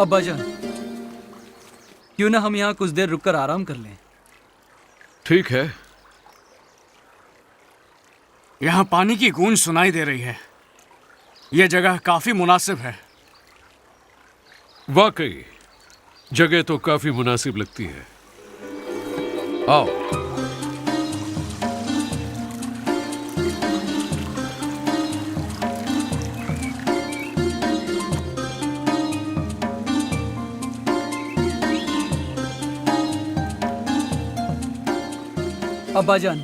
अब्बा जान, क्यों ना हम यहाँ कुछ देर रुककर आराम कर लें। ठीक है। यहाँ पानी की गूंज सुनाई दे रही है। यह जगह काफी मुनासिब है। वाकई जगह तो काफी मुनासिब लगती है। आओ। अब्बा जान,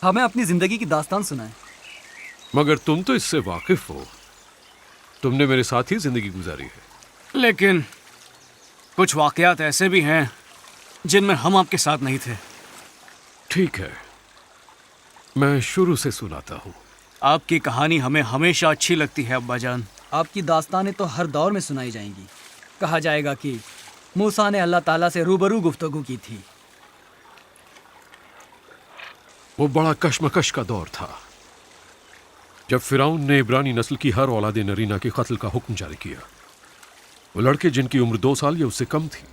हमें अपनी जिंदगी की दास्तान सुनाएं। मगर तुम तो इससे वाकिफ हो, तुमने मेरे साथ ही जिंदगी गुजारी है। लेकिन कुछ वाकयात ऐसे भी हैं जिनमें हम आपके साथ नहीं थे। ठीक है, मैं शुरू से सुनाता हूँ। आपकी कहानी हमें हमेशा अच्छी लगती है अब्बा जान। आपकी दास्तानें तो हर दौर में सुनाई जाएंगी। कहा जाएगा कि मूसा ने अल्लाह ताला से रूबरू गुफ्तगू की थी। वो बड़ा कश्मकश का दौर था जब फिरौन ने इब्रानी नस्ल की हर औलाद नरीना के कत्ल का हुक्म जारी किया। वो लड़के जिनकी उम्र 2 साल या उससे कम थी।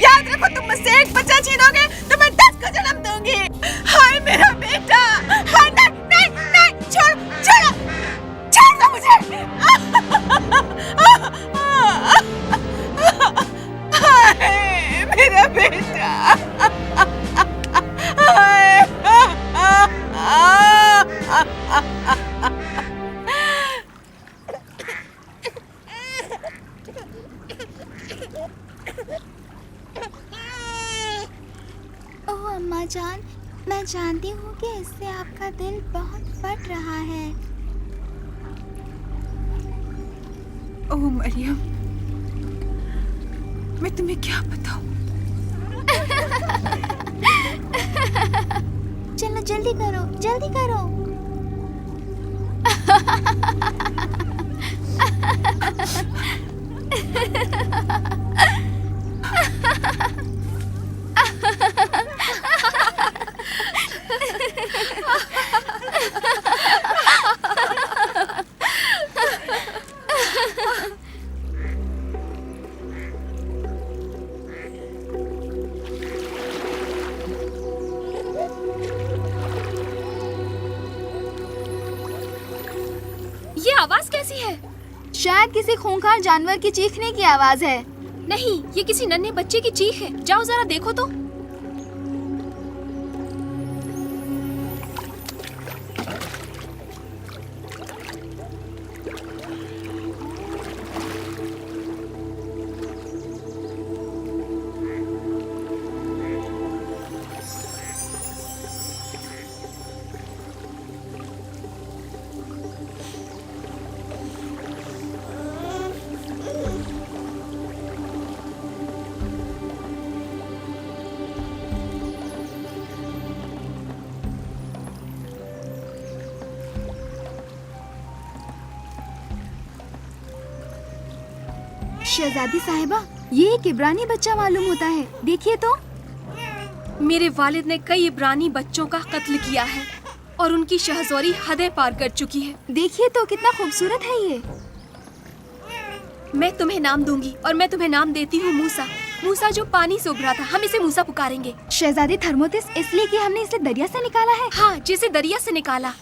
याद रखो, तुम मुझसे एक बच्चा छीनोगे तो मैं 10 को जन्म दूंगी। हाय मेरा बेटा, हाय नहीं नहीं नहीं, छोड़ छोड़ छोड़ दो मुझे। हाय मेरा बेटा, हाय। ओह अम्मा जान, मैं जानती हूँ कि इससे आपका दिल बहुत फट रहा है। ओह मरियम, मैं तुम्हें क्या बताऊं? चलो जल्दी करो, जल्दी करो। ये आवाज कैसी है? शायद किसी खूंखार जानवर की चीखने की आवाज है। नहीं, ये किसी नन्हे बच्चे की चीख है। जाओ जरा देखो तो। शहजादी साहिबा, ये एक इब्रानी बच्चा मालूम होता है। देखिए तो। मेरे वालिद ने कई इब्रानी बच्चों का कत्ल किया है और उनकी शहज़ोरी हदें पार कर चुकी है। देखिए तो कितना खूबसूरत है ये। मैं तुम्हें नाम दूंगी और मैं तुम्हें नाम देती हूँ मूसा। मूसा जो पानी से उभरा था, हम इसे मूसा पुकारेंगे। शहजादी थर्मोतिस, इसलिए कि हमने इसे दरिया से निकाला है। हाँ, जिसे दरिया से निकाला।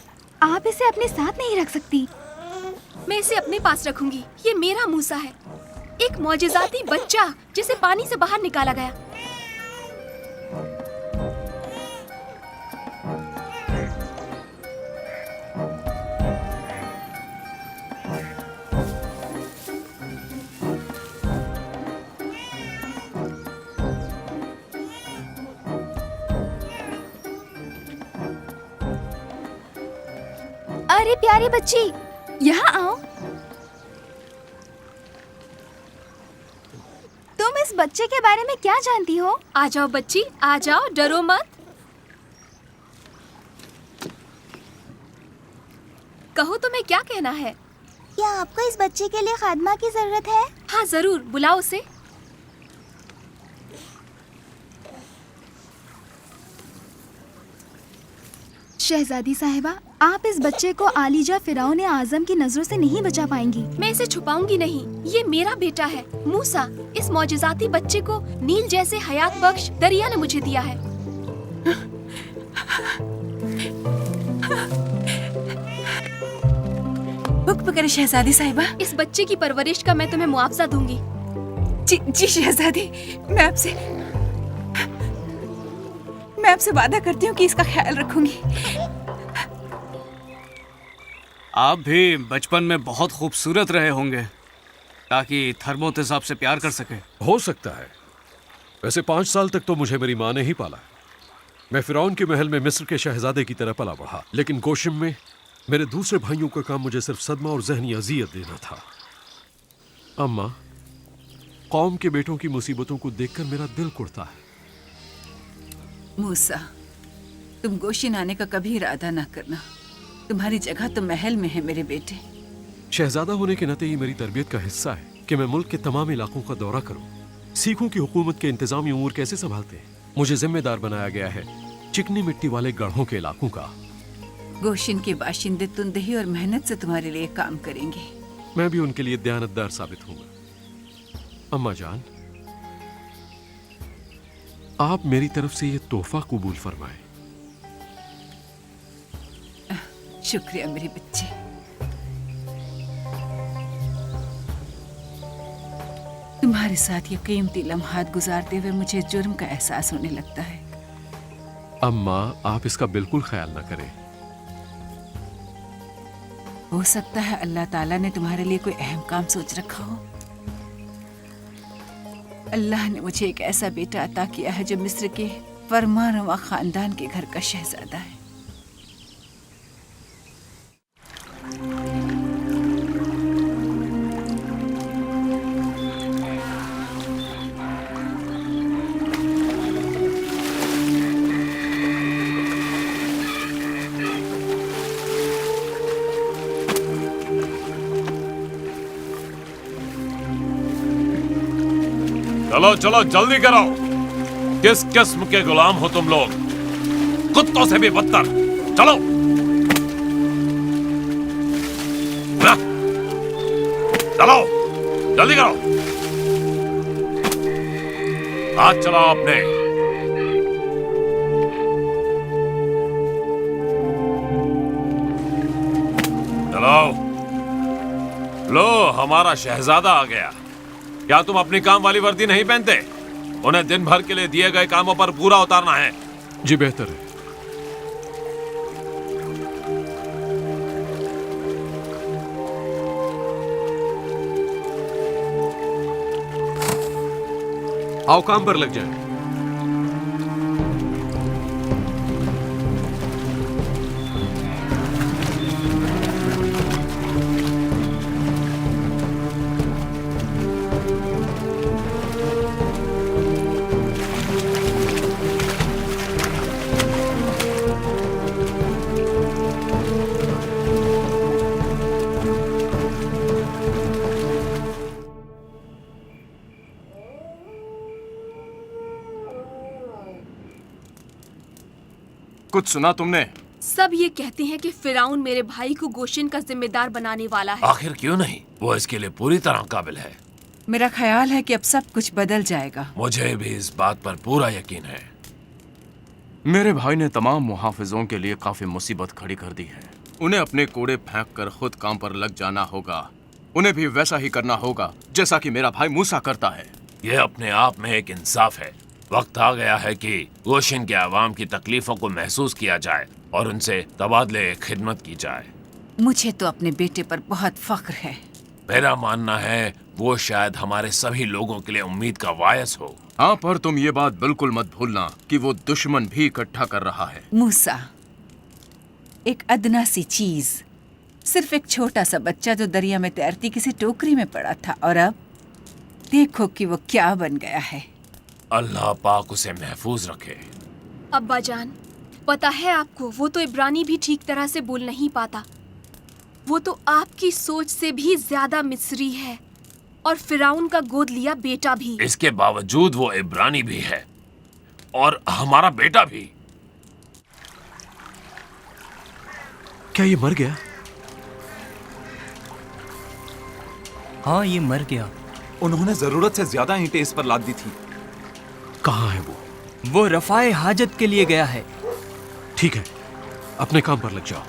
आप इसे अपने साथ नहीं रख सकती। मैं इसे अपने पास रखूंगी। ये मेरा मूसा है, एक मौजिज़ाती बच्चा जिसे पानी से बाहर निकाला गया। अरे प्यारी बच्ची, यहाँ आओ। तुम इस बच्चे के बारे में क्या जानती हो? आ जाओ बच्ची, आ जाओ, डरो मत। कहो तुम्हें क्या कहना है? क्या आपको इस बच्चे के लिए खादमा की जरूरत है? हाँ जरूर, बुलाओ उसे। शहजादी साहिबा, आप इस बच्चे को आलिजा फिरौन आजम की नजरों से नहीं बचा पाएंगी। मैं इसे छुपाऊंगी नहीं। ये मेरा बेटा है मूसा। इस मौजज़ाती बच्चे को नील जैसे हयात बख्श दरिया ने मुझे दिया है। हुक्म करें शहजादी साहिबा। इस बच्चे की परवरिश का मैं तुम्हें मुआवजा दूंगी। जी शहजादी, मैं आपसे वादा करती हूँ कि इसका ख्याल रखूंगी। आप भी बचपन में बहुत खूबसूरत रहे होंगे ताकि थर्मोतिस आपसे प्यार कर सके। हो सकता है। वैसे 5 साल तक तो मुझे मेरी माँ ने ही पाला। मैं फिरौन के महल में मिस्र के शहजादे की तरह पला बढ़ा, लेकिन गोशिम में मेरे दूसरे भाइयों का काम मुझे सिर्फ सदमा और जहनी अजियत देना था। अम्मा, कौम के बेटों की मुसीबतों को देखकर मेरा दिल कुड़ता है। मूसा, तुम गोशिन आने का कभी इरादा ना करना। तुम्हारी जगह तो महल में है मेरे बेटे। शहजादा होने के नाते ये मेरी तरबियत का हिस्सा है कि मैं मुल्क के तमाम इलाकों का दौरा करूं, सीखूं कि हुकूमत के इंतजामी उमूर कैसे संभालते हैं। मुझे जिम्मेदार बनाया गया है चिकनी मिट्टी वाले गढ़ों के इलाकों का। गोशिन के बाशिंदे तुंदही और मेहनत से तुम्हारे लिए काम करेंगे। मैं भी उनके लिए दयानतदार साबित होऊंगा। अम्मा जान, आप मेरी तरफ से ये तोहफा कबूल फरमाएं। शुक्रिया मेरे बच्चे। तुम्हारे साथ ये कीमती लम्हात गुजारते हुए मुझे जुर्म का एहसास होने लगता है। अम्मा, आप इसका बिल्कुल ख्याल ना करें। हो सकता है अल्लाह ताला ने तुम्हारे लिए कोई अहम काम सोच रखा हो। अल्लाह ने मुझे एक ऐसा बेटा अता किया है जो मिस्र के फरमानरवा खानदान के घर का शहजादा है। चलो चलो जल्दी करो। किस किस्म के गुलाम हो तुम लोग? कुत्तों से भी बदतर। चलो ना। चलो जल्दी करो। हाथ चलाओ अपने। चलो लो, हमारा शहजादा आ गया। क्या तुम अपनी काम वाली वर्दी नहीं पहनते? उन्हें दिन भर के लिए दिए गए कामों पर पूरा उतारना है। जी बेहतर है। आओ काम पर लग जाए। कुछ सुना तुमने? सब ये कहते हैं कि फिरौन मेरे भाई को गोशिन का जिम्मेदार बनाने वाला है। आखिर क्यों नहीं? वो इसके लिए पूरी तरह काबिल है। मेरा ख्याल है कि अब सब कुछ बदल जाएगा। मुझे भी इस बात पर पूरा यकीन है। मेरे भाई ने तमाम मुहाफिजों के लिए काफी मुसीबत खड़ी कर दी है। उन्हें अपने कोड़े फेंक कर खुद काम पर लग जाना होगा। उन्हें भी वैसा ही करना होगा जैसा कि मेरा भाई मूसा करता है। यह अपने आप में एक इंसाफ है। वक्त आ गया है कि गोशिन के आवाम की तकलीफों को महसूस किया जाए और उनसे तबादले खिदमत की जाए। मुझे तो अपने बेटे पर बहुत फख्र है। मेरा मानना है वो शायद हमारे सभी लोगों के लिए उम्मीद का वायस हो। हाँ, पर तुम ये बात बिल्कुल मत भूलना कि वो दुश्मन भी इकट्ठा कर रहा है। मूसा एक अदना सी चीज, सिर्फ एक छोटा सा बच्चा जो दरिया में तैरती किसी टोकरी में पड़ा था, और अब देखो कि वो क्या बन गया है। अल्लाह पाक उसे महफूज रखे। अब्बा जान, पता है आपको, वो तो इब्रानी भी ठीक तरह से बोल नहीं पाता। वो तो आपकी सोच से भी ज्यादा मिस्री है, और फिरौन का गोद लिया बेटा भी। इसके बावजूद वो इब्रानी भी है और हमारा बेटा भी। क्या ये मर गया? हाँ, ये मर गया। उन्होंने जरूरत से ज्यादा ईंटें इस पर लाद दी थी। कहाँ है वो? वो रफाए हाजत के लिए गया है। ठीक है, अपने काम पर लग जाओ।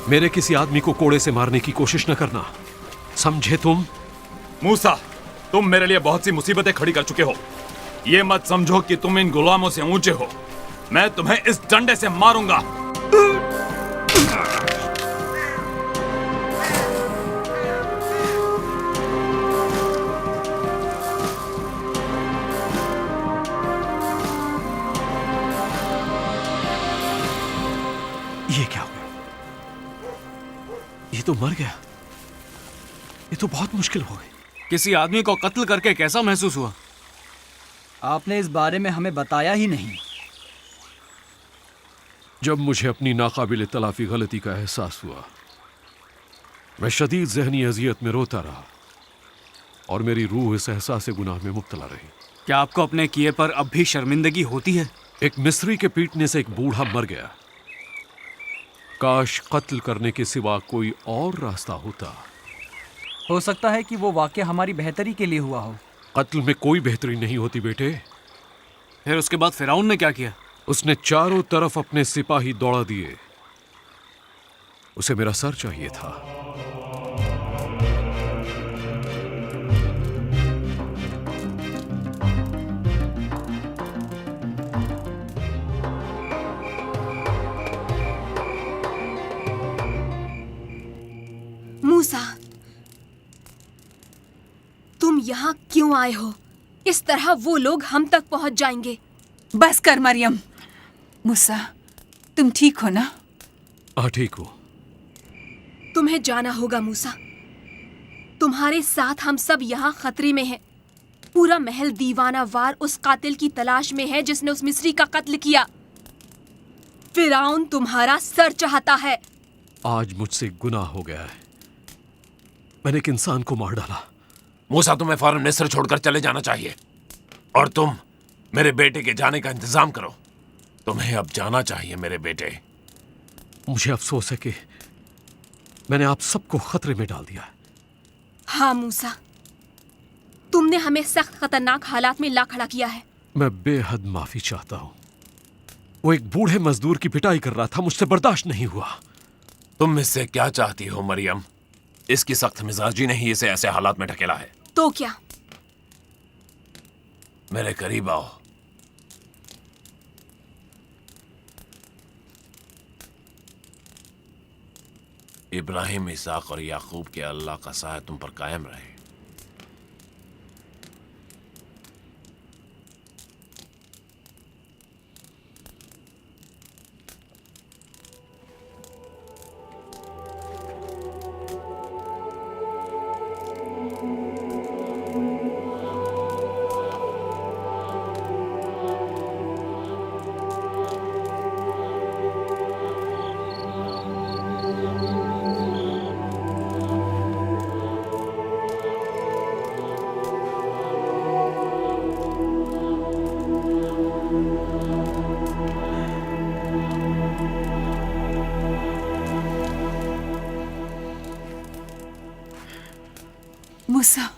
मेरे किसी आदमी को कोड़े से मारने की कोशिश न करना, समझे तुम? मूसा, तुम मेरे लिए बहुत सी मुसीबतें खड़ी कर चुके हो। ये मत समझो कि तुम इन गुलामों से ऊंचे हो। मैं तुम्हें इस डंडे से मारूंगा। ये क्या हुआ? ये तो मर गया। ये तो बहुत मुश्किल हो गई। किसी आदमी को कत्ल करके कैसा महसूस हुआ? आपने इस बारे में हमें बताया ही नहीं। जब मुझे अपनी नाकाबिल तलाफी गलती का एहसास हुआ, मैं शदीद जहनी अजियत में रोता रहा और मेरी रूह इस एहसास गुनाह में मुब्तला रही। क्या आपको अपने किए पर अब भी शर्मिंदगी होती है? एक मिस्री के पीटने से एक बूढ़ा मर गया। काश कत्ल करने के सिवा कोई और रास्ता होता। हो सकता है कि वो वाक़या हमारी बेहतरी के लिए हुआ हो। कत्ल में कोई बेहतरी नहीं होती बेटे। फिर उसके बाद फिरौन ने क्या किया? उसने चारों तरफ अपने सिपाही दौड़ा दिए। उसे मेरा सर चाहिए था। मूसा, तुम यहाँ क्यों आए हो? इस तरह वो लोग हम तक पहुंच जाएंगे। बस कर मरियम। मूसा, तुम ठीक हो ना? हाँ, ठीक हो। तुम्हें जाना होगा मूसा। तुम्हारे साथ हम सब यहाँ खतरे में हैं। पूरा महल दीवाना वार उस कातिल की तलाश में है जिसने उस मिस्री का कत्ल किया। फिरौन तुम्हारा सर चाहता है। आज मुझसे गुनाह हो गया है। मैंने एक इंसान को मार डाला। मूसा, तुम्हें फौरन मिस्र छोड़कर चले जाना चाहिए और तुम मेरे बेटे के जाने का इंतजाम करो। तुम्हें अब जाना चाहिए मेरे बेटे। मुझे अफसोस है कि मैंने आप सबको खतरे में डाल दिया। हाँ मूसा, तुमने हमें सख्त खतरनाक हालात में ला खड़ा किया है। मैं बेहद माफी चाहता हूँ। वो एक बूढ़े मजदूर की पिटाई कर रहा था, मुझसे बर्दाश्त नहीं हुआ। तुम मुझसे क्या चाहती हो मरियम? इसकी सख्त मिजाजी ने ही इसे ऐसे हालात में ढकेला है। तो क्या? मेरे करीब आओ। इब्राहिम, इसाक और याकूब के अल्लाह का साया तुम पर कायम रहे। मूसा,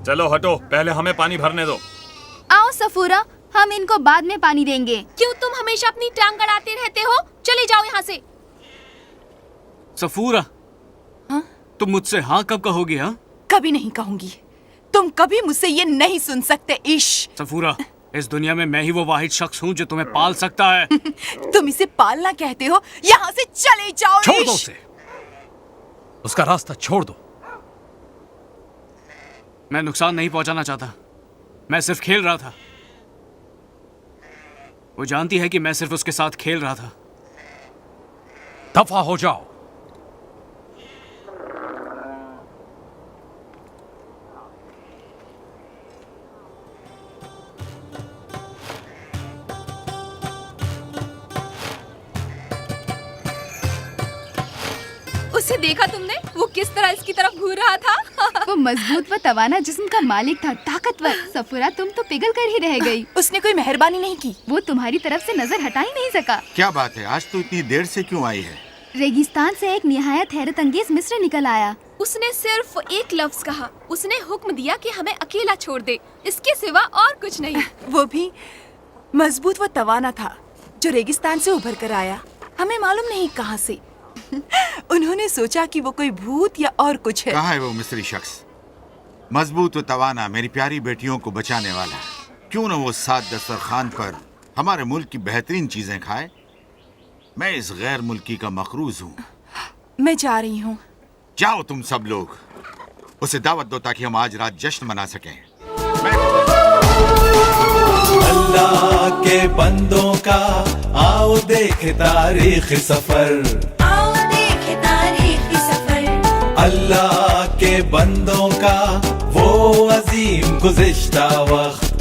चलो हटो, पहले हमें पानी भरने दो। आओ सफूरा, हम इनको बाद में पानी देंगे। क्यों तुम हमेशा अपनी टांग अड़ाते रहते हो? चले जाओ यहाँ से। सफूरा, हाँ? तुम मुझसे हाँ कब कहोगी? हाँ, कभी नहीं कहूंगी। तुम कभी मुझसे ये नहीं सुन सकते इश। सफूरा, इस दुनिया में मैं ही वो वाहिद शख्स हूँ जो तुम्हें पाल सकता है। तुम इसे पालना कहते हो? यहाँ से चले जाओ छोड़ दो इश। उसे, उसका रास्ता छोड़ दो। मैं नुकसान नहीं पहुंचाना चाहता, मैं सिर्फ खेल रहा था। वो जानती है कि मैं सिर्फ उसके साथ खेल रहा था। दफा हो जाओ। उसे देखा तुमने? वो किस तरह इसकी तरफ घूर रहा था। वो मजबूत व तवाना जिस्म का मालिक था, ताकतवर। सफूरा, तुम तो पिघल कर ही रह गई। उसने कोई मेहरबानी नहीं की। वो तुम्हारी तरफ से नजर हटा ही नहीं सका। क्या बात है, आज तो इतनी देर से क्यों आई है? रेगिस्तान से एक निहायत हैरत अंगेज मिस्र निकल आया। उसने सिर्फ एक लफ्ज कहा। उसने हुक्म दिया कि हमें अकेला छोड़ दे, इसके सिवा और कुछ नहीं। वो भी मजबूत व तवाना था, जो रेगिस्तान से उभर कर आया, हमें मालूम नहीं कहाँ से। उन्होंने सोचा कि वो कोई भूत या और कुछ है। कहाँ है वो मिस्री शख्स, मजबूत व तवाना, मेरी प्यारी बेटियों को बचाने वाला? क्यों न वो साथ दस्तरखान पर हमारे मुल्क की बेहतरीन चीजें खाए। मैं इस गैर मुल्की का मखरूज हूँ। मैं जा रही हूँ। जाओ तुम सब लोग, उसे दावत दो ताकि हम आज रात जश्न मना सकें। अल्लाह के बंदों का आओ देखे तारीख सफर, आओ देखे तारीख सफर। अल्लाह के बंदों का वो अजीम गुज़िश्ता वक्त,